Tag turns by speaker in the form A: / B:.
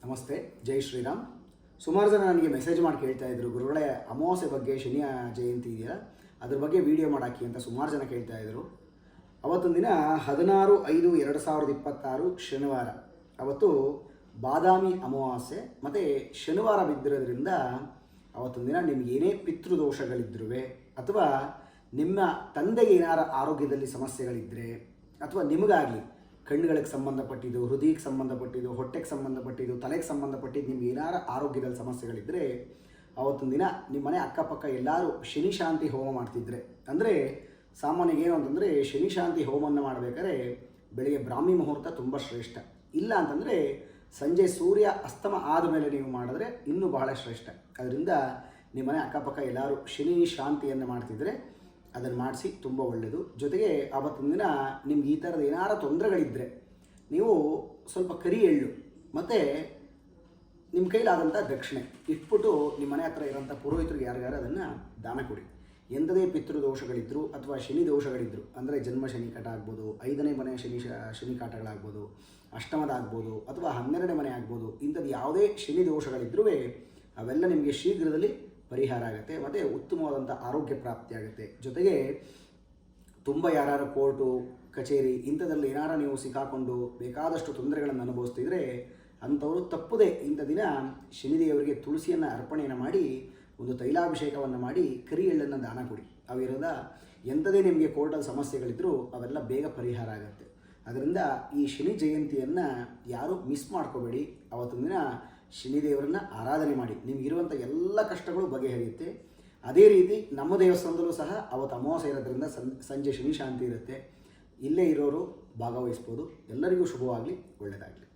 A: ನಮಸ್ತೆ, ಜೈ ಶ್ರೀರಾಮ್. ಸುಮಾರು ಜನ ನನಗೆ ಮೆಸೇಜ್ ಮಾಡಿ ಕೇಳ್ತಾ ಇದ್ರು, ಗುರುಗಳೇ ಅಮಾವಾಸ್ಯೆ ಬಗ್ಗೆ, ಶನಿಯ ಜಯಂತಿ ಇದೆಯಾ ಅದ್ರ ಬಗ್ಗೆ ವಿಡಿಯೋ ಮಾಡಾಕಿ ಅಂತ ಸುಮಾರು ಜನ ಕೇಳ್ತಾ ಇದ್ರು. ಅವತ್ತೊಂದು ದಿನ 16/5/2026 ಶನಿವಾರ, ಅವತ್ತು ಬಾದಾಮಿ ಅಮಾವಾಸ್ಯೆ ಮತ್ತು ಶನಿವಾರ ಬಿದ್ದಿರೋದ್ರಿಂದ ಅವತ್ತೊಂದು ದಿನ ನಿಮಗೇನೇ ಪಿತೃದೋಷಗಳಿದ್ರೂ ಅಥವಾ ನಿಮ್ಮ ತಂದೆಗೆ ಏನಾರ ಆರೋಗ್ಯದಲ್ಲಿ ಸಮಸ್ಯೆಗಳಿದ್ದರೆ ಅಥವಾ ನಿಮಗಾಗಲಿ ಕಣ್ಣುಗಳಿಗೆ ಸಂಬಂಧಪಟ್ಟಿದ್ದು, ಹೃದಯಕ್ಕೆ ಸಂಬಂಧಪಟ್ಟಿದ್ದು, ಹೊಟ್ಟೆಗೆ ಸಂಬಂಧಪಟ್ಟಿದ್ದು, ತಲೆಗೆ ಸಂಬಂಧಪಟ್ಟಿದ್ದು ನಿಮ್ಗೆ ಏನಾರ ಆರೋಗ್ಯದಲ್ಲಿ ಸಮಸ್ಯೆಗಳಿದ್ದರೆ ಅವತ್ತೊಂದು ದಿನ ನಿಮ್ಮ ಮನೆ ಅಕ್ಕಪಕ್ಕ ಎಲ್ಲರೂ ಶನಿ ಶಾಂತಿ ಹೋಮ ಮಾಡ್ತಿದ್ರೆ, ಅಂದರೆ ಸಾಮಾನ್ಯ ಏನು ಅಂತಂದರೆ ಶನಿ ಶಾಂತಿ ಹೋಮವನ್ನು ಮಾಡಬೇಕಾದ್ರೆ ಬೆಳಗ್ಗೆ ಬ್ರಾಹ್ಮಿ ಮುಹೂರ್ತ ತುಂಬ ಶ್ರೇಷ್ಠ. ಇಲ್ಲ ಅಂತಂದರೆ ಸಂಜೆ ಸೂರ್ಯ ಅಸ್ತಮ ಆದಮೇಲೆ ನೀವು ಮಾಡಿದ್ರೆ ಇನ್ನೂ ಬಹಳ ಶ್ರೇಷ್ಠ. ಅದರಿಂದ ನಿಮ್ಮ ಮನೆ ಅಕ್ಕಪಕ್ಕ ಎಲ್ಲರೂ ಶನಿ ಶಾಂತಿಯನ್ನು ಮಾಡ್ತಿದ್ರೆ ಅದನ್ನು ಮಾಡಿಸಿ, ತುಂಬ ಒಳ್ಳೆಯದು. ಜೊತೆಗೆ ಆವತ್ತಿನ ದಿನ ನಿಮ್ಗೆ ಈ ಥರದ ಏನಾರ ತೊಂದರೆಗಳಿದ್ದರೆ ನೀವು ಸ್ವಲ್ಪ ಕರಿ ಎಳ್ಳು ಮತ್ತು ನಿಮ್ಮ ಕೈಲಾದಂಥ ದಕ್ಷಿಣೆ ಇಟ್ಬಿಟ್ಟು ನಿಮ್ಮ ಮನೆ ಹತ್ರ ಇರೋಂಥ ಪುರೋಹಿತರಿಗೆ ಯಾರಿಗಾರು ಅದನ್ನು ದಾನ ಕೊಡಿ. ಎಂಥದೇ ಪಿತೃದೋಷಗಳಿದ್ದರು ಅಥವಾ ಶನಿ ದೋಷಗಳಿದ್ದರು, ಅಂದರೆ ಜನ್ಮ ಶನಿ ಕಾಟ ಆಗ್ಬೋದು, 5ನೇ ಮನೆ ಶನಿ ಕಾಟಗಳಾಗ್ಬೋದು, ಅಷ್ಟಮದಾಗ್ಬೋದು ಅಥವಾ 12ನೇ ಮನೆ ಆಗ್ಬೋದು, ಇಂಥದ್ದು ಯಾವುದೇ ಶನಿ ದೋಷಗಳಿದ್ರೂ ಅವೆಲ್ಲ ನಿಮಗೆ ಶೀಘ್ರದಲ್ಲಿ ಪರಿಹಾರ ಆಗುತ್ತೆ ಮತ್ತು ಉತ್ತಮವಾದಂಥ ಆರೋಗ್ಯ ಪ್ರಾಪ್ತಿಯಾಗುತ್ತೆ. ಜೊತೆಗೆ ತುಂಬ ಯಾರು ಕೋರ್ಟು ಕಚೇರಿ ಇಂಥದ್ರಲ್ಲಿ ಏನಾರ ನೀವು ಸಿಕ್ಕಾಕೊಂಡು ಬೇಕಾದಷ್ಟು ತೊಂದರೆಗಳನ್ನು ಅನುಭವಿಸ್ತಿದ್ರೆ ಅಂಥವರು ತಪ್ಪದೆ ಇಂಥ ದಿನ ಶನಿದೇವರಿಗೆ ತುಳಸಿಯನ್ನು ಅರ್ಪಣೆಯನ್ನು ಮಾಡಿ ಒಂದು ತೈಲಾಭಿಷೇಕವನ್ನು ಮಾಡಿ ಕರಿ ಎಳ್ಳನ್ನು ದಾನ ಕೊಡಿ. ಅವಿರೋದ ಎಂಥದೇ ನಿಮಗೆ ಕೋರ್ಟಲ್ಲಿ ಸಮಸ್ಯೆಗಳಿದ್ದರೂ ಅವೆಲ್ಲ ಬೇಗ ಪರಿಹಾರ ಆಗುತ್ತೆ. ಅದರಿಂದ ಈ ಶನಿ ಜಯಂತಿಯನ್ನು ಯಾರೂ ಮಿಸ್ ಮಾಡ್ಕೋಬೇಡಿ. ಅವತ್ತೊಂದು ದಿನ ಶನಿದೇವರನ್ನು ಆರಾಧನೆ ಮಾಡಿ, ನಿಮಗಿರುವಂಥ ಎಲ್ಲ ಕಷ್ಟಗಳು ಬಗೆಹರಿಯುತ್ತೆ. ಅದೇ ರೀತಿ ನಮ್ಮ ದೇವಸ್ಥಾನದಲ್ಲೂ ಸಹ ಅವತ್ತು ಅಮಾವಾಸ್ಯೆ ಇರೋದ್ರಿಂದ ಸಂಜೆ ಶನಿ ಶಾಂತಿ ಇರುತ್ತೆ. ಇಲ್ಲೇ ಇರೋರು ಭಾಗವಹಿಸ್ಬೋದು. ಎಲ್ಲರಿಗೂ ಶುಭವಾಗಲಿ, ಒಳ್ಳೆಯದಾಗಲಿ.